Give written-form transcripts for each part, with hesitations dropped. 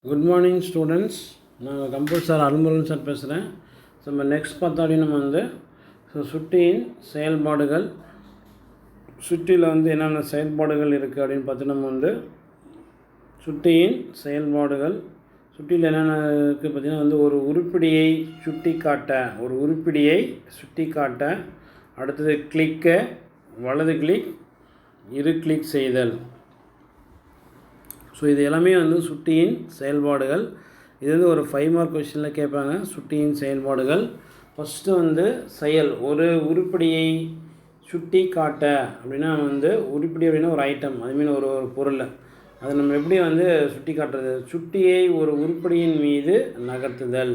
Good morning students. நான் computer sir Arulmurugan sir பேசுகிறேன். So நம்ம நெக்ஸ்ட் பார்த்தாடி நம்ம சுட்டியின் செயல்பாடுகள், சுட்டியில் என்னென்ன செயல்பாடுகள் இருக்குது அப்படின்னு பார்த்து நம்ம சுட்டியின் செயல்பாடுகள், சுட்டியில் என்னென்ன இருக்குது பார்த்திங்கன்னா ஒரு உருப்படியை சுட்டி காட்ட, அடுத்தது கிளிக்கு, வலது கிளிக், இரு கிளிக் செய்தல். ஸோ இது எல்லாமே சுட்டியின் செயல்பாடுகள். இது ஒரு 5 மார்க் கொஸ்டினில் கேட்பாங்க. சுட்டியின் செயல்பாடுகள் ஃபஸ்ட்டு செயல், ஒரு உருப்படியை சுட்டி காட்ட அப்படின்னா உருப்படி அப்படின்னா ஒரு ஐட்டம், அதுமாரி ஒரு பொருள். அதை நம்ம எப்படி சுட்டி காட்டுறது? சுட்டியை ஒரு உருப்படியின் மீது நகர்த்துதல்.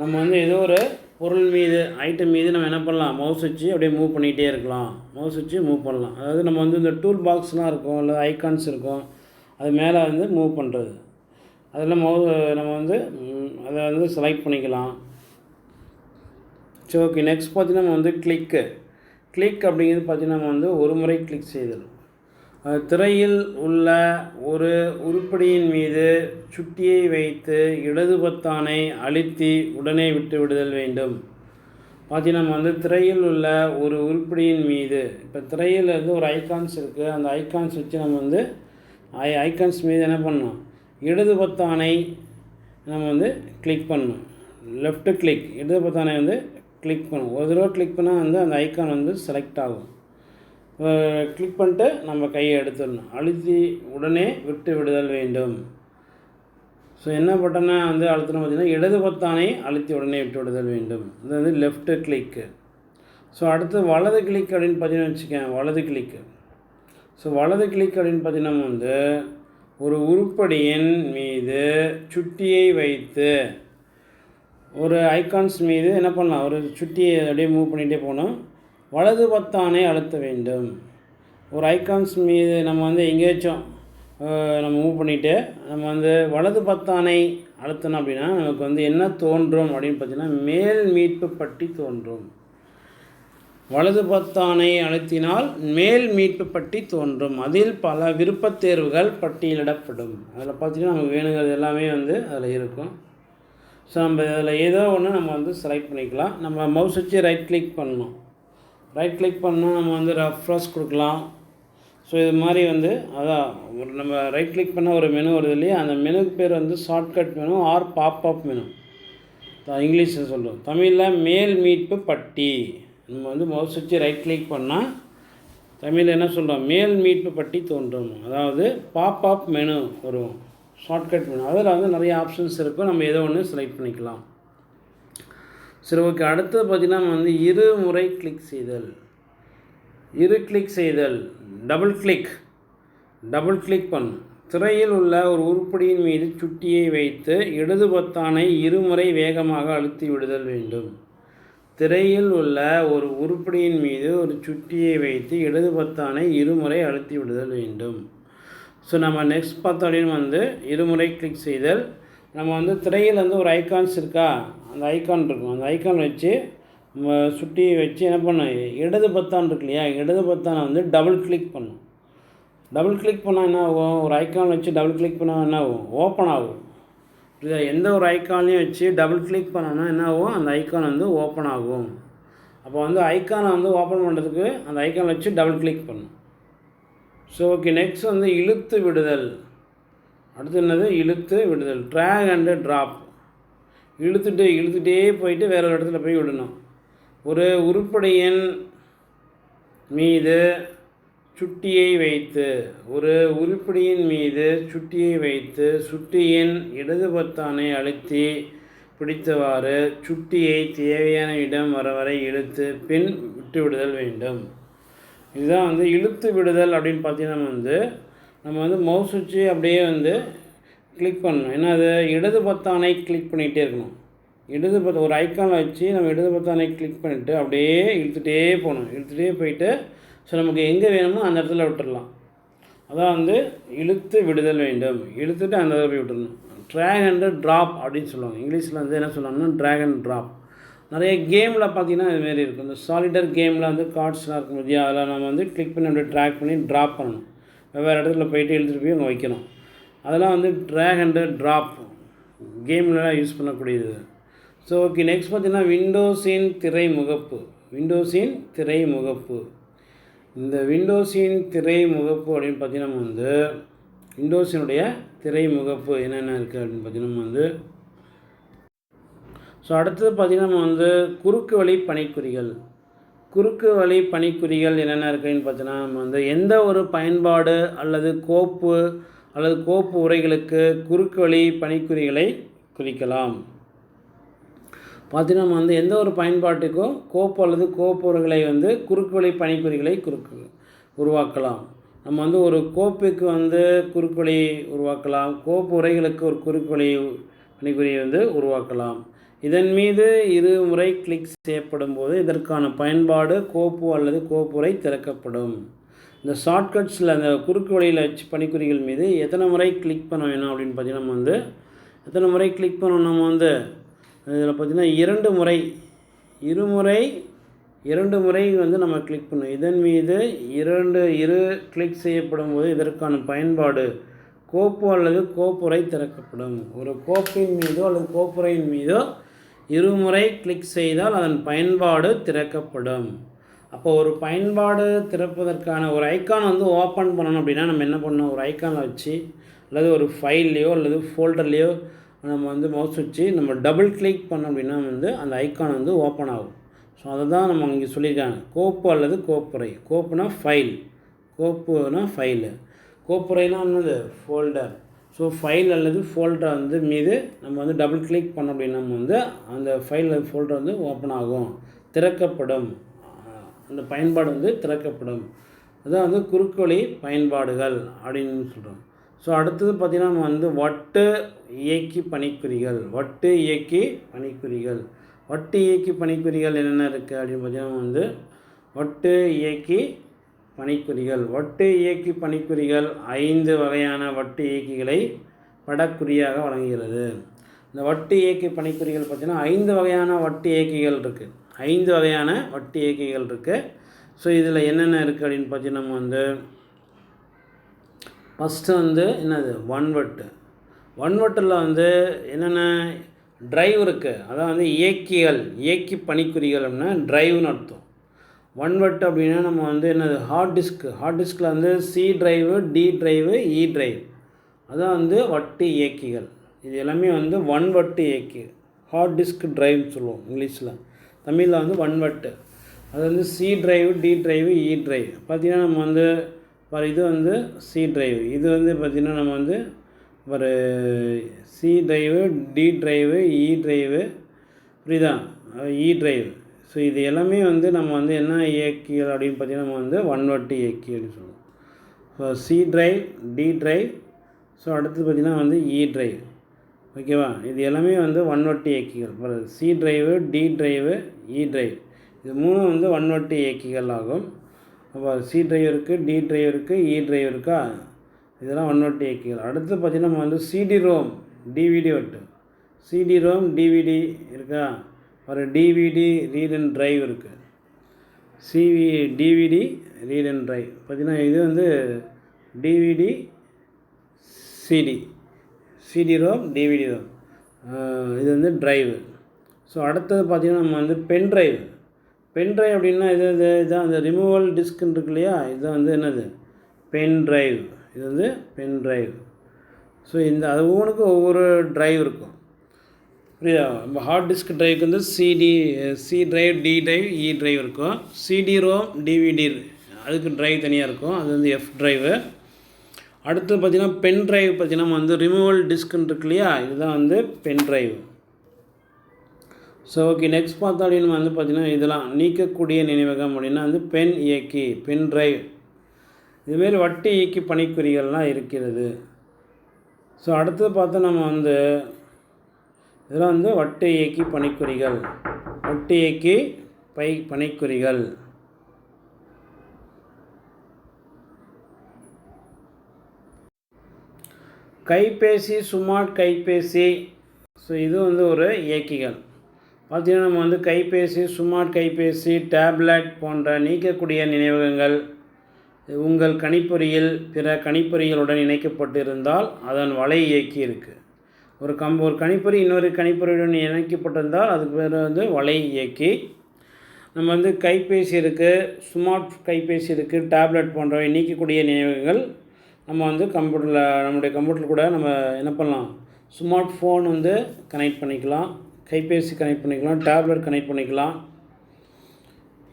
நம்ம ஏதோ ஒரு பொருள் மீது, ஐட்டம் மீது நம்ம என்ன பண்ணலாம்? மவுஸ் வச்சு அப்படியே மூவ் பண்ணிகிட்டே இருக்கலாம். மவுஸ் வச்சு மூவ் பண்ணலாம். அதாவது நம்ம இந்த டூல் பாக்ஸ்லாம் இருக்கும், இல்லை ஐகான்ஸ் இருக்கும், அது மேலே மூவ் பண்ணுறது. அதில் நம்ம அதை செலக்ட் பண்ணிக்கலாம். சரி, ஓகே. நெக்ஸ்ட் பார்த்திங்கன்னா நம்ம கிளிக் அப்படிங்கிறது பார்த்திங்கன்னா நம்ம ஒரு முறை கிளிக் செய்தல். திரையில் உள்ள ஒரு உருப்படியின் மீது சுட்டியை வைத்து இடது பொத்தானை அழுத்தி உடனே விட்டு விடுதல் வேண்டும். பார்த்திங்கன்னா நம்ம திரையில் உள்ள ஒரு உருப்படியின் மீது, இப்போ திரையில் ஒரு ஐகான்ஸ் இருக்குது, அந்த ஐகான்ஸ் வச்சு நம்ம ஐகான்ஸ் மீது என்ன பண்ணணும்? இடது பொத்தானை நம்ம கிளிக் பண்ணணும். லெஃப்ட் கிளிக், இடது பொத்தானை கிளிக் பண்ணணும். ஒரு தடவை கிளிக் பண்ணால் அந்த ஐகான் செலக்ட் ஆகும். கிளிக் பண்ணிட்டு நம்ம கையை எடுத்துடணும். அழுத்தி உடனே விட்டு விடுதல் வேண்டும். ஸோ என்ன பட்டனை அழுத்தணும் பார்த்திங்கன்னா இடது பொத்தானை அழுத்தி உடனே விட்டு விடுதல் வேண்டும். இது லெஃப்ட் கிளிக்கு. ஸோ அடுத்து வலது கிளிக் அப்படின்னு பார்த்தீங்கன்னா வச்சுக்கேன், வலது கிளிக்கு. ஸோ வலது கிளிக் அப்படின்னு பார்த்தீங்கன்னா ஒரு உருப்படியின் மீது சுட்டியை வைத்து ஒரு ஐகான்ஸ் மீது என்ன பண்ணலாம்? ஒரு சுட்டியை அப்படியே மூவ் பண்ணிகிட்டே போகணும். வலது பொத்தானை அழுத்த வேண்டும். ஒரு ஐகான்ஸ் மீது நம்ம எங்கேயாச்சும் நம்ம மூவ் பண்ணிவிட்டு நம்ம வலது பொத்தானை அழுத்தணும் அப்படின்னா நமக்கு என்ன தோன்றும் அப்படின்னு பார்த்தீங்கன்னா மேல் மீட்பு பட்டி தோன்றும். வலது பொத்தானை அழுத்தினால் மேல் மீட்பு பட்டி தோன்றும். அதில் பல விருப்பத் தேர்வுகள் பட்டியலிடப்படும். அதில் பார்த்திங்கன்னா நமக்கு வேணுங்கிறது எல்லாமே அதில் இருக்கும். ஸோ நம்ம அதில் ஏதோ ஒன்று நம்ம செலக்ட் பண்ணிக்கலாம். நம்ம மவுஸ் வச்சு ரைட் கிளிக் பண்ணணும். ரைட் கிளிக் பண்ணால் நம்ம ரெஃப்ரெஷ் கொடுக்கலாம். ஸோ இது மாதிரி அதான் நம்ம ரைட் கிளிக் பண்ணால் ஒரு மெனு வருது இல்லையா, அந்த மெனுக்கு பேர் shortcut menu or pop up menu. இங்கிலீஷில் சொல்லுவோம். தமிழில் மேல் மீட்பு பட்டி. நம்ம மவுஸ் வச்சு ரைட் கிளிக் பண்ணால் தமிழில் என்ன சொல்கிறோம்? மேல் மீட்பு பட்டி தோன்றும். அதாவது பாப்அப் மெனு வரும், ஷார்ட்கட் மெனு. அதில் நிறைய ஆப்ஷன்ஸ் இருக்கும். நம்ம ஏதோ ஒன்று செலக்ட் பண்ணிக்கலாம். சரி, ஓகே. அடுத்தது பார்த்திங்கன்னா நம்ம இரு முறை கிளிக் செய்தல். கிளிக் செய்தல், டபுள் கிளிக் பண்ணும். திரையில் உள்ள ஒரு உருப்படியின் மீது சுட்டியை வைத்து இடது பொத்தானை இருமுறை வேகமாக அழுத்தி விடுதல் வேண்டும். திரையில் உள்ள ஒரு உருப்படியின் மீது ஒரு சுட்டியை வைத்து இடது பொத்தானை இருமுறை அழுத்தி விடுதல் வேண்டும். ஸோ நம்ம நெக்ஸ்ட் பார்த்தோன்னு இருமுறை கிளிக் செய்தல். நம்ம திரையில் ஒரு ஐகான்ஸ் இருக்கா, அந்த ஐகான் இருக்கும். அந்த ஐகான் வச்சு சுட்டியை வச்சு என்ன பண்ணணும்? இடது பொத்தான் இருக்கு இல்லையா, இடது பொத்தானை டபுள் கிளிக் பண்ணும். டபுள் கிளிக் பண்ணால் என்ன ஆகும்? ஒரு ஐகான் வச்சு டபுள் கிளிக் பண்ணால் என்ன ஆகும்? ஓப்பன் ஆகும். புரியுதா? எந்த ஒரு ஐக்கானையும் வச்சு டபுள் கிளிக் பண்ணோன்னா என்ன ஆகும்? அந்த ஐக்கான் ஓப்பன் ஆகும். அப்போ ஐக்கானை ஓப்பன் பண்ணுறதுக்கு அந்த ஐக்கான் வச்சு டபுள் கிளிக் பண்ணும். So okay. நெக்ஸ்ட் இழுத்து விடுதல். அடுத்து என்னது? இழுத்து விடுதல். Track and drop. இழுத்துட்டே போயிட்டு வேறு ஒரு இடத்துல போய் விடணும். ஒரு உருப்படியின் மீது சுட்டியை வைத்து சுட்டியின் இடது பொத்தானை அழுத்தி பிடித்தவாறு சுட்டியை தேவையான இடம் வரை இழுத்து பின் விட்டு விடுதல் வேண்டும். இதுதான் இழுத்து விடுதல். அப்படின்னு பார்த்தீங்கன்னா நம்ம மவுஸ் வச்சு அப்படியே கிளிக் பண்ணணும். ஏன்னா அது இடது பொத்தானை கிளிக் பண்ணிகிட்டே இருக்கணும். ஒரு ஐக்கானை வச்சு நம்ம இடது பொத்தானை கிளிக் பண்ணிவிட்டு அப்படியே இழுத்துகிட்டே போகணும். இழுத்துகிட்டே போயிட்டு ஸோ நமக்கு எங்கே வேணுமோ அந்த இடத்துல விட்டுடலாம். அதான் இழுத்து விடுதல் வேண்டும். இழுத்துட்டு அந்த இடத்துல போய் விட்டுடணும். ட்ராக் அண்டு ட்ராப் அப்படின்னு சொல்லுவாங்க. இங்கிலீஷில் என்ன சொல்லுவாங்கன்னா ட்ராக் அண்ட் ட்ராப். நிறைய கேமில் பார்த்திங்கன்னா இதுமாரி இருக்கும். இந்த சாலிடர் கேமில் கார்ட்ஸ்லாம் இருக்கும் இல்லையா, அதில் நம்ம கிளிக் பண்ணி அப்படியே ட்ராக் பண்ணி ட்ராப் பண்ணணும். வெவ்வேறு இடத்துல போயிட்டு இழுத்துட்டு போய் அங்கே வைக்கணும். அதெல்லாம் வந்து ட்ராக் அண்டு ட்ராப் கேம்லலாம் யூஸ் பண்ணக்கூடியது. ஸோ ஓகே, நெக்ஸ்ட் பார்த்திங்கன்னா விண்டோஸின் திரை முகப்பு. விண்டோஸின் திரை முகப்பு. இந்த விண்டோஸின் திரை முகப்பு அப்படின்னு பார்த்திங்கன்னா நம்ம வந்து விண்டோஸினுடைய திரை முகப்பு என்னென்ன இருக்குது அப்படின்னு பார்த்திங்கன்னா நம்ம வந்து ஸோ அடுத்தது பார்த்திங்கன்னா நம்ம வந்து குறுக்கு வழி பணிக்குறிகள். குறுக்கு வழி பணிக்குறிகள் என்னென்ன இருக்குதுன்னு பார்த்தீங்கன்னா நம்ம வந்து எந்த ஒரு பயன்பாடு அல்லது கோப்பு அல்லது கோப்பு உரைகளுக்கு குறுக்கு வழி பணிக்குறிகளை குறிக்கலாம். பார்த்தீங்கன்னா நம்ம வந்து எந்த ஒரு பயன்பாட்டுக்கும் கோப்பு அல்லது கோப்பு உரைகளை வந்து குறுக்கு வழி பணிக்குறிகளை உருவாக்கலாம். நம்ம வந்து ஒரு கோப்புக்கு வந்து குறுக்கு வழி உருவாக்கலாம், கோப்பு உரைகளுக்கு ஒரு குறுக்கு வழி பணிக்குறியை வந்து உருவாக்கலாம். இதன் மீது இருமுறை கிளிக் செய்யப்படும் போது இதற்கான பயன்பாடு கோப்பு அல்லது கோப்புரை திறக்கப்படும். இந்த ஷார்ட்கட்ஸில் அந்த குறுக்கு வழியில் வச்சு பணிக்குறிகள் மீது எத்தனை முறை கிளிக் பண்ண வேணும் அப்படின்னு பார்த்திங்கன்னா நம்ம வந்து எத்தனை முறை கிளிக் பண்ணணும். நம்ம வந்து இதில் பார்த்திங்கன்னா 2 முறை வந்து நம்ம கிளிக் பண்ணணும். இதன் மீது இரு கிளிக் செய்யப்படும் போது இதற்கான பயன்பாடு கோப்பு அல்லது கோப்புரை திறக்கப்படும். ஒரு கோப்பின் மீதோ அல்லது கோப்புரையின் மீதோ 2 முறை கிளிக் செய்தால் அதன் பயன்பாடு திறக்கப்படும். அப்போ ஒரு பயன்பாடு திறப்பதற்கான ஒரு ஐக்கான் வந்து ஓப்பன் பண்ணணும் அப்படின்னா நம்ம என்ன பண்ணணும், ஒரு ஐக்கானை வச்சு அல்லது ஒரு ஃபைல்லையோ அல்லது ஃபோல்டர்லேயோ நம்ம வந்து மவுஸ் வச்சு நம்ம டபுள் கிளிக் பண்ணோம் அப்படின்னா வந்து அந்த ஐக்கான் வந்து ஓப்பன் ஆகும். ஸோ அதை தான் நம்ம இங்கே சொல்லியிருக்காங்க, கோப்பு அல்லது கோப்புரை. கோப்புனா ஃபைல், கோப்புனா ஃபைலு, கோப்புரைனா என்னது ஃபோல்டர். ஸோ ஃபைல் அல்லது ஃபோல்டர் வந்து மீது நம்ம வந்து டபுள் கிளிக் பண்ணோம் அப்படின்னா நம்ம வந்து அந்த ஃபைல் அல்லது ஃபோல்டர் வந்து ஓப்பன் ஆகும், திறக்கப்படும். அந்த பயன்பாடு வந்து திறக்கப்படும். அதுதான் வந்து குறுக்கு வழி பயன்பாடுகள் அப்படின்னு சொல்கிறோம். ஸோ அடுத்தது பார்த்திங்கன்னா நம்ம வந்து வட்டு இயக்கி பணிக்குறிகள். வட்டு இயக்கி பணிக்குறிகள். வட்டு இயக்கி பணிக்குறிகள் என்னென்ன இருக்குது அப்படின்னு பார்த்திங்கன்னா வந்து வட்டு இயக்கி பணிக்குறிகள். வட்டு இயக்கி பணிக்குறிகள் 5 வகையான வட்டு இயக்கிகளை படக்குறியாக வழங்குகிறது. இந்த வட்டு இயக்கி பணிக்குறிகள் பார்த்திங்கன்னா 5 வகையான வட்டு இயக்கிகள் இருக்குது. 5 வகையான வட்டு இயக்கிகள் இருக்குது. ஸோ இதில் என்னென்ன இருக்குது அப்படின்னு பார்த்தீங்கன்னா நம்ம வந்து ஃபஸ்ட்டு வந்து என்னது ஒன்வட்டு. ஒன்வட்டில் வந்து என்னென்ன ட்ரைவ் இருக்குது, அதான் வந்து இயக்கி பணிக்குறிகள் அப்படின்னா ட்ரைவ்னு அர்த்தம். ஒன்வட்டு அப்படின்னா நம்ம வந்து என்னது ஹார்ட் டிஸ்கில் வந்து சி ட்ரைவு, டி ட்ரைவு, இ ட்ரைவ், அதான் வந்து வட்டு இயக்கிகள். இது எல்லாமே வந்து ஒன்வட்டு இயக்கி, ஹார்ட் டிஸ்க் ட்ரைவ்னு சொல்லுவோம் இங்கிலீஷில். தமிழில் வந்து ஒன்வட்டு. அது வந்து சி ட்ரைவு, டி ட்ரைவு, இ ட்ரைவ். பார்த்திங்கன்னா நம்ம வந்து இது வந்து சி ட்ரைவ், இது வந்து பார்த்திங்கன்னா நம்ம வந்து ஒரு சி ட்ரைவு, டி ட்ரைவு, இ ட்ரைவு, புரியுதா, இ ட்ரைவ். ஸோ இது எல்லாமே வந்து நம்ம வந்து என்ன இயக்கிகள் அப்படின்னு பார்த்திங்கன்னா நம்ம வந்து ஒன்வட்டு இயக்கி அப்படின்னு சொல்லுவோம். So C drive, D drive, so அடுத்தது பார்த்திங்கன்னா வந்து இ ட்ரைவ். ஓகேவா, இது எல்லாமே வந்து ஒன்வட்டு இயக்கிகள். சி ட்ரைவு, டி ட்ரைவு, இ ட்ரைவ், இது 3 வந்து ஒன்வட்டு இயக்கிகள் ஆகும். அப்போ சி ட்ரைவ் இருக்குது, டி ட்ரைவ் இருக்குது, இ ட்ரைவ் இருக்கா, இதெல்லாம் ஒன்வட்டு இயக்கிகள். அடுத்து பார்த்திங்கன்னா நம்ம வந்து சிடி ரோம், டிவிடி வட்டு. சிடி ரோம், டிவிடி இருக்கா, ஒரு டிவிடி ரீட் அண்ட் ட்ரைவ் இருக்குது. டிவிடி ரீட் அண்ட் ட்ரைவ் பார்த்திங்கன்னா இது வந்து DVD, CD ROM, DVD ROM, இது வந்து ட்ரைவு. ஸோ அடுத்தது பார்த்திங்கன்னா நம்ம வந்து பென் ட்ரைவ் அப்படின்னா இதுதான் அந்த ரிமூவல் டிஸ்க்னு இருக்கு இல்லையா, இதுதான் வந்து என்னது பென் ட்ரைவ். இது வந்து பென் ட்ரைவ். ஸோ இந்த அது ஒவ்வொன்றுக்கு ஒவ்வொரு ட்ரைவ் இருக்கும், புரியுதா. நம்ம ஹார்ட் டிஸ்க் ட்ரைவுக்கு வந்து சி ட்ரைவ், டி ட்ரைவ், இ ட்ரைவ் இருக்கும். சிடி ரோம், டிவிடி அதுக்கு ட்ரைவ் தனியாக இருக்கும், அது வந்து எஃப் ட்ரைவு. அடுத்து பார்த்திங்கன்னா பென் ட்ரைவ் பார்த்திங்கன்னா வந்து ரிமூவல் டிஸ்க்னு இருக்கு இல்லையா, இதுதான் வந்து pen drive. So okay, next பார்த்தா அப்படின்னு வந்து பார்த்திங்கன்னா இதெல்லாம் நீக்கக்கூடிய நினைவகம் அப்படின்னா வந்து பென் இயக்கி, பென் ட்ரைவ், இதுமாரி வட்டு இயக்கி பணிக்குறிகள்லாம் இருக்கிறது. ஸோ அடுத்தது பார்த்தா நம்ம வந்து இதெல்லாம் வந்து வட்டு இயக்கி பணிக்குறிகள். வட்டு இயக்கி பணிக்குறிகள். கைபேசி, ஸ்மார்ட் கைபேசி. ஸோ இது வந்து ஒரு இயக்கிகள். பார்த்திங்கன்னா நம்ம வந்து கைபேசி, ஸ்மார்ட் கைபேசி, டேப்லெட் போன்ற நீக்கக்கூடிய நினைவகங்கள் உங்கள் கணிப்பொறியில் பிற கணிப்பொறிகளுடன் இணைக்கப்பட்டிருந்தால் அதன் வலை இயக்கி இருக்குது. ஒரு கணிப்பொறி இன்னொரு கணிப்பொறியுடன் இணைக்கப்பட்டிருந்தால் அதுக்கு பேர் வந்து வலை இயக்கி. நம்ம வந்து கைபேசி இருக்குது, ஸ்மார்ட் கைபேசி இருக்குது, டேப்லெட் போன்றவை நீக்கக்கூடிய நினைவகங்கள் நம்ம வந்து நம்முடைய கம்ப்யூட்டர் கூட நம்ம என்ன பண்ணலாம், ஸ்மார்ட் ஃபோன் வந்து கனெக்ட் பண்ணிக்கலாம், கைபேசி கனெக்ட் பண்ணிக்கலாம், டேப்லெட் கனெக்ட் பண்ணிக்கலாம்.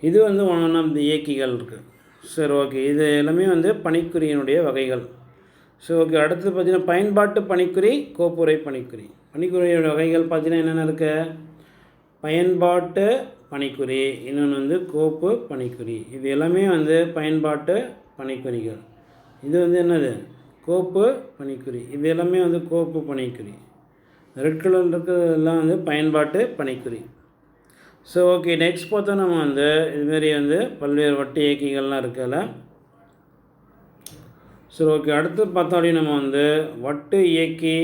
இது வந்து ஒன்று இந்த இயக்கிகள் இருக்குது. சரி, ஓகே. இது எல்லாமே வந்து பணிக்குறியினுடைய வகைகள். So okay. அடுத்தது பார்த்திங்கன்னா பயன்பாட்டு பணிக்குறி, கோப்புரை பணிக்குறி. பணிக்குறியோட வகைகள் பார்த்திங்கன்னா என்னென்ன இருக்குது? பயன்பாட்டு பணிக்குறி, இன்னொன்று வந்து கோப்பு பணிக்குறி. இது எல்லாமே வந்து பயன்பாட்டு பணிக்குறிகள். இது வந்து என்னது? கோப்பு பணிக்குறி. இது எல்லாமே வந்து கோப்பு பணிக்குறி. ரெட் கலர் இருக்கிறதெல்லாம் வந்து பயன்பாட்டு பணிக்குறி. So okay. நெக்ஸ்ட் பார்த்தா நம்ம வந்து இதுமாரி வந்து பல்வேறு வட்டு இயக்கிகள்லாம் இருக்குல்ல. சரி, ஓகே. அடுத்து பார்த்தா அப்படியே நம்ம வந்து வட்டு இயக்கி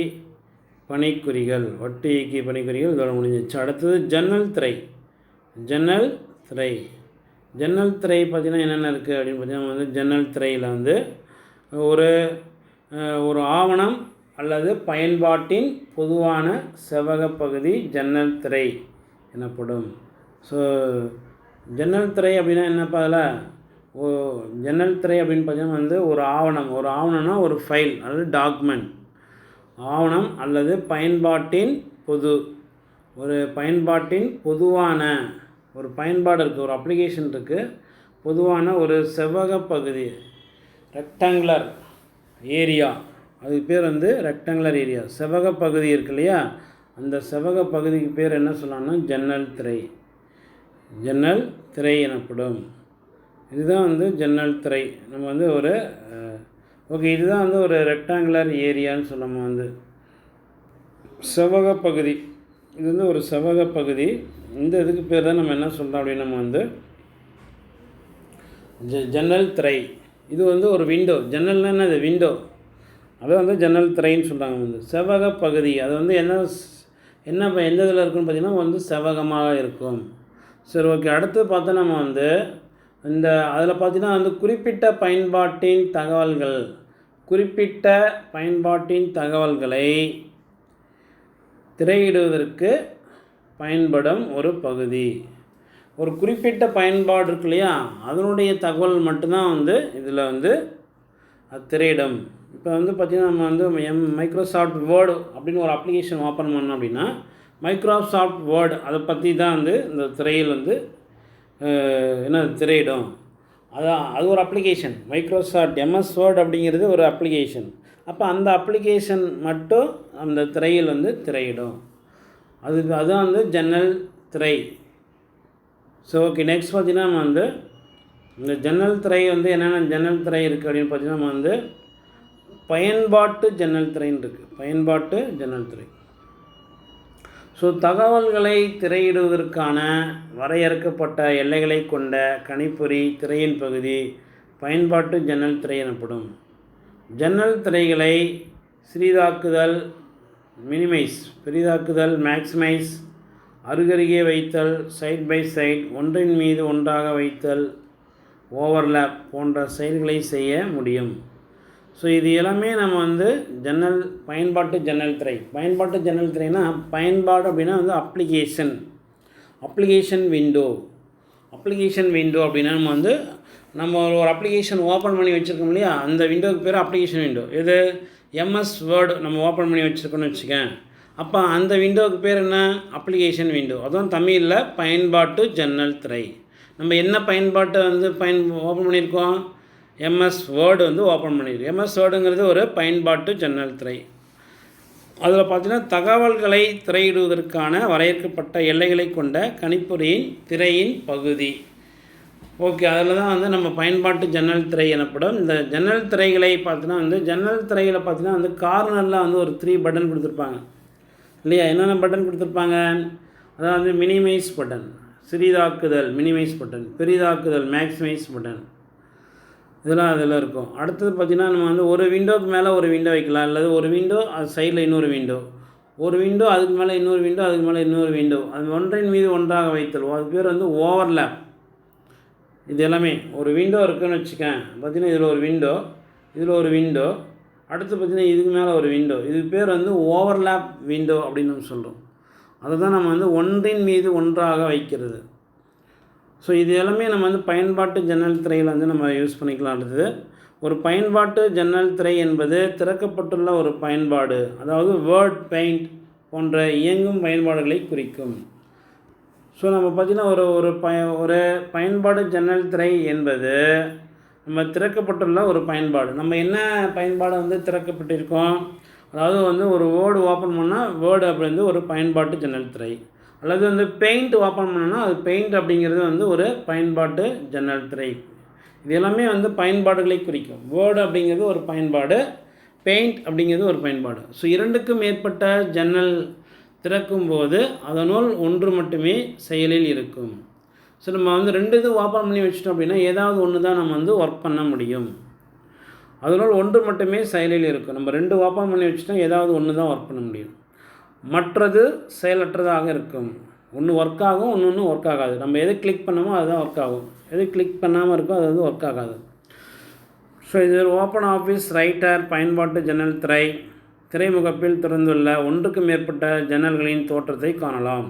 பணிக்குறிகள் இதோட முடிஞ்சிச்சு. அடுத்தது ஜன்னல் திரை. ஜன்னல் திரை பார்த்திங்கன்னா என்னென்ன இருக்குது அப்படின்னு பார்த்தீங்கன்னா வந்து ஜன்னல் திரையில் வந்து ஒரு ஆவணம் அல்லது பயன்பாட்டின் பொதுவான செவ்வக பகுதி ஜன்னல் திரை எனப்படும். ஸோ ஜன்னல் திரை அப்படின்னா என்னப்பா? அதில் ஜன்னல் திரை அப்படின்னு பார்த்தீங்கன்னா வந்து ஒரு ஆவணம்னா ஒரு ஃபைல் அல்லது டாக்குமெண்ட். ஆவணம் அல்லது பயன்பாட்டின் பொதுவான ஒரு பயன்பாடு இருக்குது, ஒரு அப்ளிகேஷன் இருக்குது, பொதுவான ஒரு செவ்வக பகுதி, ரெக்டாங்குலர் ஏரியா. அதுக்கு பேர் வந்து ரெக்டாங்குலர் ஏரியா. செவ்வக பகுதி இருக்கு இல்லையா, அந்த செவ்வக பகுதிக்கு பேர் என்ன சொல்லலாம்னா ஜன்னல் திரை எனப்படும். இதுதான் வந்து ஜன்னல் திரை. நம்ம வந்து இதுதான் வந்து ஒரு ரெக்டாங்குலர் ஏரியான்னு சொல்லணும். வந்து செவ்வக பகுதி, இது வந்து ஒரு செவ்வக பகுதி. இந்த இதுக்கு பேர் தான் நம்ம என்ன சொல்கிறோம் அப்படின்னு நம்ம வந்து ஜன்னல் திரை. இது வந்து ஒரு விண்டோ. ஜன்னல்னா என்னது? விண்டோ. அதை வந்து ஜன்னல் திரைன்னு சொல்கிறாங்க. வந்து செவ்வக பகுதி, அது வந்து எந்த இதில் இருக்குன்னு பார்த்திங்கன்னா வந்து செவ்வகமாக இருக்கும். சரி, ஓகே. அடுத்து பார்த்தா நம்ம வந்து அதில் பார்த்திங்கன்னா வந்து குறிப்பிட்ட பயன்பாட்டின் தகவல்களை திரையிடுவதற்கு பயன்படும் ஒரு பகுதி. ஒரு குறிப்பிட்ட பயன்பாடு இருக்கு இல்லையா, அதனுடைய தகவல் மட்டும்தான் வந்து இதில் வந்து அது திரையிடும். இப்போ வந்து பார்த்திங்கன்னா நம்ம வந்து மைக்ரோசாஃப்ட் வேர்டு அப்படின்னு ஒரு அப்ளிகேஷன் ஓப்பன் பண்ணோம் அப்படின்னா மைக்ரோசாஃப்ட் வேர்டு அதை பற்றி தான் வந்து இந்த திரையில் வந்து திரையிடும். அது ஒரு அப்ளிகேஷன். மைக்ரோசாஃப்ட் எம்எஸ் வேர்டு அப்படிங்கிறது ஒரு அப்ளிகேஷன். அப்போ அந்த அப்ளிகேஷன் மட்டும் அந்த திரையில் வந்து திரையிடும். அதுதான் வந்து ஜன்னல் திரை. So okay. நெக்ஸ்ட் பார்த்திங்கன்னா நம்ம வந்து இந்த ஜன்னல் திரை வந்து என்னென்ன ஜன்னல் திரை இருக்குது அப்படின்னு பார்த்திங்கன்னா நம்ம வந்து பயன்பாட்டு ஜன்னல் திரைன்னு இருக்குது. பயன்பாட்டு ஜன்னல் திரை. ஸோ தகவல்களை திரையிடுவதற்கான வரையறுக்கப்பட்ட எல்லைகளை கொண்ட கணிப்பொறி திரையின் பகுதி பயன்பாட்டு ஜன்னல் திரை எனப்படும். ஜன்னல் திரைகளை சிறிதாக்குதல், மினிமைஸ், பெரிதாக்குதல், மேக்ஸிமைஸ், அருகருகே வைத்தல், சைட் பை சைட், ஒன்றின் மீது ஒன்றாக வைத்தல், ஓவர்லேப் போன்ற செயல்களை செய்ய முடியும். ஸோ இது எல்லாமே நம்ம வந்து பயன்பாட்டு ஜன்னல் திரைனா பயன்பாடு அப்படின்னா வந்து அப்ளிகேஷன் விண்டோ அப்படின்னா நம்ம ஒரு அப்ளிகேஷன் ஓப்பன் பண்ணி வச்சுருக்கோம் இல்லையா, அந்த விண்டோவுக்கு பேர் அப்ளிகேஷன் விண்டோ. இது எம்எஸ் வேர்டு நம்ம ஓப்பன் பண்ணி வச்சுருக்கோன்னு வச்சுக்கேன். அப்போ அந்த விண்டோவுக்கு பேர் என்ன? Application window. அதுவும் தமிழில் பயன்பாட்டு ஜன்னல் திரை. நம்ம என்ன பயன்பாட்டை வந்து ஓப்பன் பண்ணியிருக்கோம்? எம்எஸ் வேர்டு வந்து ஓப்பன் பண்ணியிருக்கோம். எம்எஸ் வேர்டுங்கிறது ஒரு பயன்பாட்டு ஜன்னல் திரை. அதில் பார்த்திங்கன்னா தகவல்களை திரையிடுவதற்கான வரையறுக்கப்பட்ட எல்லைகளை கொண்ட கணிப்பொறியின் திரையின் பகுதி. ஓகே. அதில் தான் வந்து நம்ம பயன்பாட்டு ஜன்னல் திரை எனப்படும். இந்த ஜன்னல் திரைகளை பார்த்தீங்கன்னா வந்து ஜன்னல் திரையில் பார்த்தீங்கன்னா வந்து கார்னரில் வந்து ஒரு 3 பட்டன் கொடுத்துருப்பாங்க இல்லையா? என்னென்ன பட்டன் கொடுத்துருப்பாங்க? அதாவது மினிமைஸ் பட்டன், சிறிதாக்குதல் மினிமைஸ் பட்டன், பெரிதாக்குதல் மேக்ஸிமைஸ் பட்டன், இதெல்லாம் அதில் இருக்கும். அடுத்தது பார்த்திங்கன்னா நம்ம வந்து ஒரு விண்டோவுக்கு மேலே ஒரு விண்டோ வைக்கலாம், அல்லது ஒரு விண்டோ அது சைடில் இன்னொரு விண்டோ, ஒரு விண்டோ அதுக்கு மேலே இன்னொரு விண்டோ, அதுக்கு மேலே இன்னொரு விண்டோ, அது ஒன்றின் மீது ஒன்றாக வைத்தல், அது பேர் வந்து ஓவர்லேப். இது எல்லாமே ஒரு விண்டோ இருக்குதுன்னு வச்சுக்கேன். பார்த்திங்கன்னா இதில் ஒரு விண்டோ, இதில் ஒரு விண்டோ, அடுத்து பார்த்திங்கன்னா இதுக்கு மேலே ஒரு விண்டோ. இதுக்கு பேர் வந்து ஓவர்லேப் விண்டோ அப்படின்னு நம்ம சொல்கிறோம். அதை தான் நம்ம வந்து ஒன்றின் மீது ஒன்றாக வைக்கிறது. ஸோ இது எல்லாமே நம்ம வந்து பயன்பாட்டு ஜன்னல் திரையில் வந்து நம்ம யூஸ் பண்ணிக்கலாம். அடுத்தது ஒரு பயன்பாட்டு ஜன்னல் திரை என்பது திறக்கப்பட்டுள்ள ஒரு பயன்பாடு, அதாவது வேர்ட் பெயிண்ட் போன்ற இயங்கும் பயன்பாடுகளை குறிக்கும். ஸோ நம்ம பார்த்திங்கன்னா ஒரு பயன்பாடு ஜன்னல் திரை என்பது நம்ம திறக்கப்பட்டுள்ள ஒரு பயன்பாடு. நம்ம என்ன பயன்பாடு வந்து திறக்கப்பட்டிருக்கோம், அதாவது வந்து ஒரு வேர்டு ஓப்பன் பண்ணால் வேர்டு அப்படின்றது ஒரு பயன்பாட்டு ஜன்னல் திரை, அல்லது வந்து பெயிண்ட் ஓப்பன் பண்ணோன்னா அது பெயிண்ட் அப்படிங்கிறது வந்து ஒரு பயன்பாட்டு ஜன்னல் திரை. இது எல்லாமே வந்து பயன்பாடுகளை குறிக்கும். வேர்டு அப்படிங்கிறது ஒரு பயன்பாடு, பெயிண்ட் அப்படிங்கிறது ஒரு பயன்பாடு. ஸோ இரண்டுக்கும் மேற்பட்ட ஜன்னல் திறக்கும்போது அதனுள் ஒன்று மட்டுமே செயலில் இருக்கும். ஸோ நம்ம வந்து ரெண்டு இது ஓப்பன் பண்ணி வச்சிட்டோம் அப்படின்னா ஏதாவது ஒன்று தான் நம்ம வந்து ஒர்க் பண்ண முடியும். அதனால் ஒன்று மட்டுமே செயலில் இருக்கும். நம்ம ரெண்டு ஓப்பன் பண்ணி வச்சுட்டோம், ஏதாவது ஒன்று தான் ஒர்க் பண்ண முடியும், மற்றது செயலற்றதாக இருக்கும். ஒன்று ஒர்க் ஆகும், ஒன்று ஒர்க் ஆகாது. நம்ம எது கிளிக் பண்ணமோ அதுதான் ஒர்க் ஆகும், எது கிளிக் பண்ணாமல் இருக்கோ அது வந்து ஒர்க் ஆகாது. ஸோ இது ஓப்பன் ஆஃபீஸ் ரைட்டர் பயன்பாட்டு ஜன்னல் திரை திரைமுகப்பில் திறந்துள்ள ஒன்றுக்கு மேற்பட்ட ஜன்னல்களின் தோற்றத்தை காணலாம்.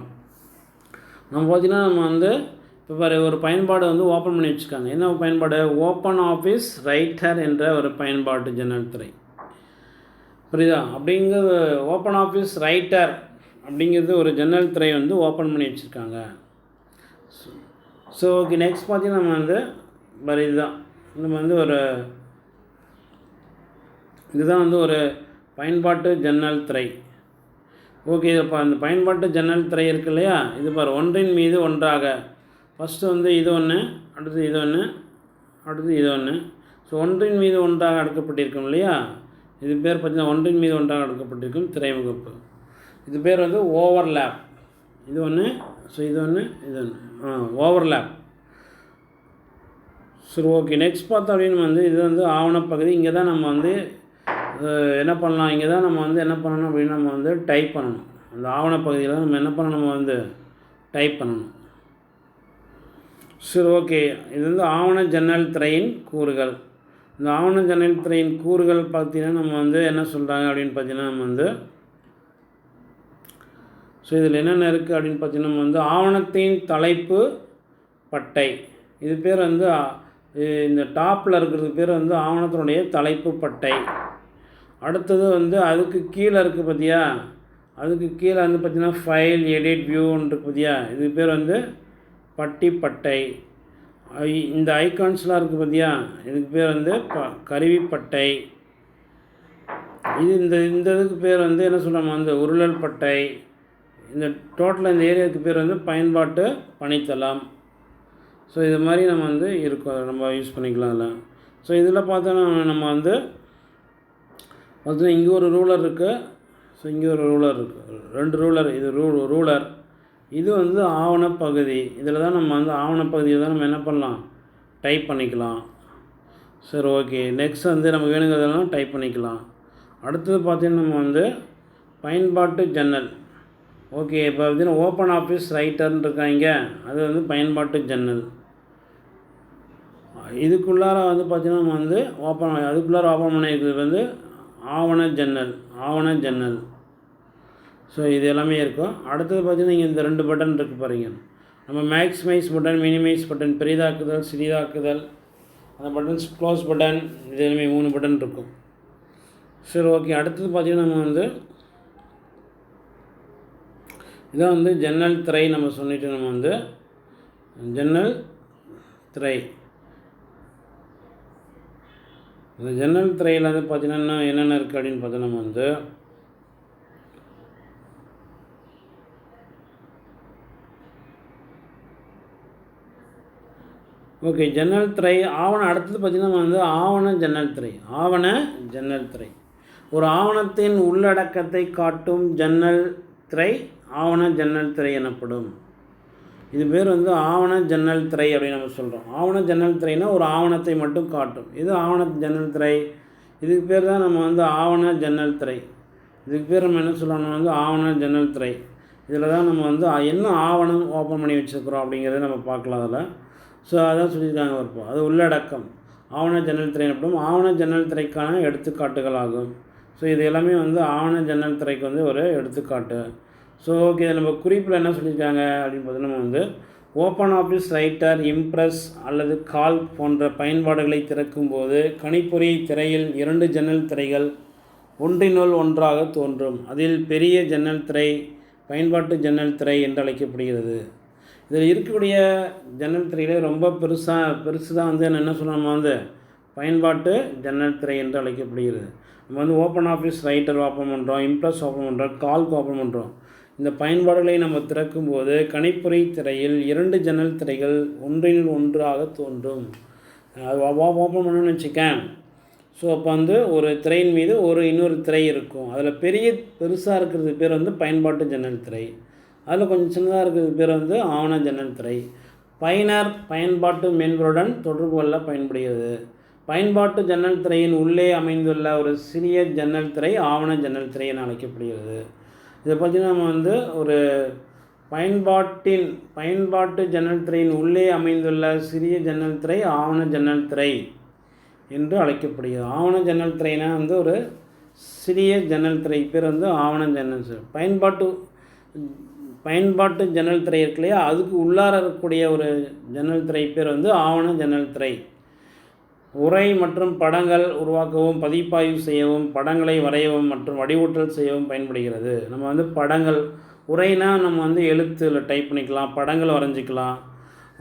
நம்ம பார்த்திங்கன்னா நம்ம வந்து இப்போ ஒரு பயன்பாடு வந்து ஓப்பன் பண்ணி வச்சுருக்காங்க. என்ன பயன்பாடு? ஓப்பன் ஆஃபீஸ் ரைட்டர் என்ற ஒரு பயன்பாட்டு ஜன்னல் திரை. புரியுதா? அப்படிங்கிறது ஓப்பன் ஆஃபீஸ் ரைட்டர் அப்படிங்கிறது ஒரு ஜன்னல் திரை வந்து ஓப்பன் பண்ணி வச்சுருக்காங்க. ஸோ ஓகே, நெக்ஸ்ட் பார்த்திங்கன்னா நம்ம வந்து இதுதான் நம்ம வந்து இதுதான் வந்து ஒரு பயன்பாட்டு ஜன்னல் திரை. ஓகே, இப்போ அந்த பயன்பாட்டு ஜன்னல் திரை இருக்கு இல்லையா, இது பாரு ஒன்றின் மீது ஒன்றாக. ஃபஸ்ட்டு வந்து இது ஒன்று, அடுத்து இது ஒன்று, அடுத்து இது ஒன்று. ஸோ ஒன்றின் மீது ஒன்றாக அடுக்கப்பட்டிருக்கும் இல்லையா, இது பேர் பார்த்திங்கன்னா ஒன்றின் மீது ஒன்றாக அடுக்கப்பட்டிருக்கும் திரைமுகப்பு. இது பேர் வந்து ஓவர்லேப். இது ஒன்று, ஸோ இது ஒன்று, இது ஒன்று, ஓவர்லேப். சரி ஓகே, நெக்ஸ்ட் பார்த்தோம் அப்படின்னு வந்து இது வந்து ஆவணப்பகுதி. இங்கே தான் நம்ம வந்து என்ன பண்ணலாம், இங்கே தான் நம்ம வந்து என்ன பண்ணணும் அப்படின்னு நம்ம வந்து டைப் பண்ணணும். அந்த ஆவணப்பகுதியில் நம்ம என்ன பண்ணணும், நம்ம வந்து டைப் பண்ணணும். சரி ஓகே, இது வந்து ஆவண ஜன்னல் திரையின் கூறுகள். இந்த ஆவண ஜன்னல் திரையின் கூறுகள் பார்த்திங்கன்னா நம்ம வந்து என்ன சொல்கிறாங்க அப்படின்னு பார்த்திங்கன்னா நம்ம வந்து ஸோ இதில் என்னென்ன இருக்குது அப்படின்னு பார்த்திங்கன்னா நம்ம வந்து ஆவணத்தின் தலைப்பு பட்டை. இது பேர் வந்து இந்த டாப்பில் இருக்கிறது பேர் வந்து ஆவணத்தினுடைய தலைப்பு பட்டை. அடுத்தது வந்து அதுக்கு கீழே இருக்குது பார்த்தியா, அதுக்கு கீழே வந்து பார்த்திங்கன்னா ஃபைல் எடிட் வியூன்னு இருக்குது பார்த்தியா, இதுக்கு பேர் வந்து பட்டி பட்டை. இந்த ஐகான்ஸ்லாம் இருக்குது பார்த்தியா, இதுக்கு பேர் வந்து கருவிப்பட்டை. இது இந்த இதுக்கு பேர் வந்து என்ன சொல்கிறோம் வந்து உருளல் பட்டை. இந்த டோட்டலாக இந்த ஏரியாவுக்கு பேர் வந்து பயன்பாட்டு பணித்தளம். ஸோ இது மாதிரி நம்ம வந்து இருக்கும், நம்ம யூஸ் பண்ணிக்கலாம் அதில். ஸோ இதில் பார்த்தோன்னா நம்ம வந்து பார்த்தீங்கன்னா இங்கே ஒரு ரூலர் இருக்குது, ஸோ இங்கே ஒரு ரூலர் இருக்குது, ரெண்டு ரூலர். இது ரூலர், இது வந்து ஆவணப்பகுதி. இதில் தான் நம்ம வந்து ஆவணப்பகுதியில் தான் நம்ம என்ன பண்ணலாம், டைப் பண்ணிக்கலாம். சரி ஓகே, நெக்ஸ்ட் வந்து நமக்கு வேணுங்கிறதெல்லாம் டைப் பண்ணிக்கலாம். அடுத்தது பார்த்திங்கன்னா நம்ம வந்து பயன்பாட்டு ஜன்னல். ஓகே, இப்போ பார்த்திங்கன்னா ஓப்பன் ஆஃபீஸ் ரைட்டர்னு இருக்காங்க, அது வந்து பயன்பாட்டு ஜன்னல். இதுக்குள்ளார வந்து பார்த்திங்கன்னா நம்ம வந்து அதுக்குள்ளார ஓப்பன் பண்ணியிருக்கிறது வந்து ஆவண ஜன்னல். ஸோ இது எல்லாமே இருக்கும். அடுத்தது பார்த்திங்கன்னா இங்கே இந்த ரெண்டு பட்டன் இருக்குது பாருங்க, நம்ம மேக்ஸிமைஸ் பட்டன், மினிமைஸ் பட்டன், பெரிதாக்குதல், சிறிதாக்குதல், அந்த பட்டன்ஸ், க்ளோஸ் பட்டன், இது எல்லாமே 3 பட்டன் இருக்கும். சரி ஓகே, அடுத்தது பார்த்திங்கன்னா நம்ம வந்து இதான் வந்து ஜன்னல் திரை. நம்ம சொல்லிவிட்டு நம்ம வந்து ஜன்னல் திரை. இந்த ஜன்னல் திரையில் வந்து பார்த்திங்கன்னா என்னென்ன இருக்குது அப்படின்னு பார்த்தா நம்ம வந்து ஓகே, ஜன்னல் திரை ஆவணம். அடுத்தது பார்த்திங்கன்னா நம்ம வந்து ஆவண ஜன்னல் திரை. ஒரு ஆவணத்தின் உள்ளடக்கத்தை காட்டும் ஜன்னல் திரை ஆவண ஜன்னல் திரை எனப்படும். இது பேர் வந்து ஆவண ஜன்னல் திரை அப்படின்னு நம்ம சொல்கிறோம். ஆவண ஜன்னல் திரைனா ஒரு ஆவணத்தை மட்டும் காட்டும், இது ஆவண ஜன்னல் திரை. இதுக்கு பேர் தான் நம்ம வந்து ஆவண ஜன்னல் திரை. இதுக்கு பேர் நம்ம என்ன சொல்லணும் வந்து ஆவண ஜன்னல் திரை. இதில் தான் நம்ம வந்து என்ன ஆவணம் ஓப்பன் பண்ணி வச்சுருக்குறோம் அப்படிங்கிறத நம்ம பார்க்கலாம். அதில் ஸோ அதான் சொல்லியிருக்காங்க இருப்போம். அது உள்ளடக்கம் ஆவண ஜன்னல் திரை எனப்படும். ஆவண ஜன்னல் திரைக்கான எடுத்துக்காட்டுகள் ஆகும். ஸோ இது எல்லாமே வந்து ஆவண ஜன்னல் திரைக்கு வந்து ஒரு எடுத்துக்காட்டு. ஸோ ஓகே, நம்ம குறிப்பில் என்ன சொல்லியிருக்காங்க அப்படின்னு பார்த்தீங்கன்னா வந்து ஓப்பன் ஆஃபீஸ் ரைட்டர், இம்ப்ரெஸ் அல்லது கால்க் போன்ற பயன்பாடுகளை திறக்கும்போது கணிப்பொறி திரையில் 2 ஜன்னல் திரைகள் ஒன்றினுள் ஒன்றாக தோன்றும். அதில் பெரிய ஜன்னல் திரை பயன்பாட்டு ஜன்னல் திரை என்று அழைக்கப்படுகிறது. இதில் இருக்கக்கூடிய ஜன்னல் திரையிலே ரொம்ப பெருசு தான் வந்து என்ன சொல்லணும் வந்து பயன்பாட்டு ஜன்னல் திரை என்று அழைக்கப்படுகிறது. நம்ம வந்து ஓப்பன் ஆஃபீஸ் ரைட்டர் ஓப்பன் பண்ணுறோம், இம்ப்ரெஸ் ஓப்பன் பண்ணுறோம், கால்க் ஓப்பன் பண்ணுறோம். இந்த பயன்பாடுகளை நம்ம திறக்கும்போது கணிப்பொறி திரையில் 2 ஜன்னல் திரைகள் ஒன்றில் ஒன்றாக தோன்றும். அது ஓப்பன் பண்ணணும்னு வச்சுக்கேன். ஸோ அப்போ வந்து ஒரு திரையின் மீது இன்னொரு திரை இருக்கும். அதில் பெருசாக இருக்கிறது பேர் வந்து பயன்பாட்டு ஜன்னல் திரை. அதில் கொஞ்சம் சின்னதாக இருக்கிறது பேர் வந்து ஆவண ஜன்னல் திரை. பயன்பாட்டு மென்பொருளுடன் தொடர்பு கொள்ள பயன்படுகிறது. பயன்பாட்டு ஜன்னல் திரையின் உள்ளே அமைந்துள்ள ஒரு சிறிய ஜன்னல் திரை ஆவண ஜன்னல் திரை என அழைக்கப்படுகிறது. இதை பார்த்திங்கன்னா நம்ம வந்து ஒரு பயன்பாட்டு ஜன்னல் திரையின் உள்ளே அமைந்துள்ள சிறிய ஜன்னல் திரை ஆவண ஜன்னல் திரை என்று அழைக்கப்படுகிறது. ஆவண ஜன்னல் திரைனா வந்து ஒரு சிறிய ஜன்னல் திரை பேர் வந்து ஆவண ஜன்னல் திரை. பயன்பாட்டு ஜன்னல் திரை இருக்கு இல்லையா, அதுக்கு உள்ளார இருக்கக்கூடிய ஒரு ஜன்னல் திரை பேர் வந்து ஆவண ஜன்னல் திரை. உரை மற்றும் படங்கள் உருவாக்கவும், பதிப்பாய்வு செய்யவும், படங்களை வரையவும் மற்றும் வடிவூட்டல் செய்யவும் பயன்படுகிறது. நம்ம வந்து படங்கள், உரைனா நம்ம வந்து எழுத்தில் டைப் பண்ணிக்கலாம், படங்களை வரைஞ்சிக்கலாம்,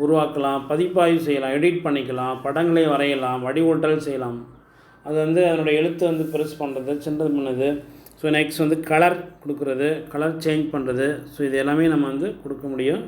உருவாக்கலாம், பதிப்பாய்வு செய்யலாம், எடிட் பண்ணிக்கலாம், படங்களை வரையலாம், வடிவூட்டல் செய்யலாம். அது வந்து அதனுடைய எழுத்து வந்து பெருசு பண்ணுறது, சின்னது பண்ணுது. ஸோ நெக்ஸ்ட் வந்து கலர் கொடுக்குறது, கலர் சேஞ்ச் பண்ணுறது. ஸோ இது எல்லாமே நம்ம வந்து கொடுக்க முடியும்.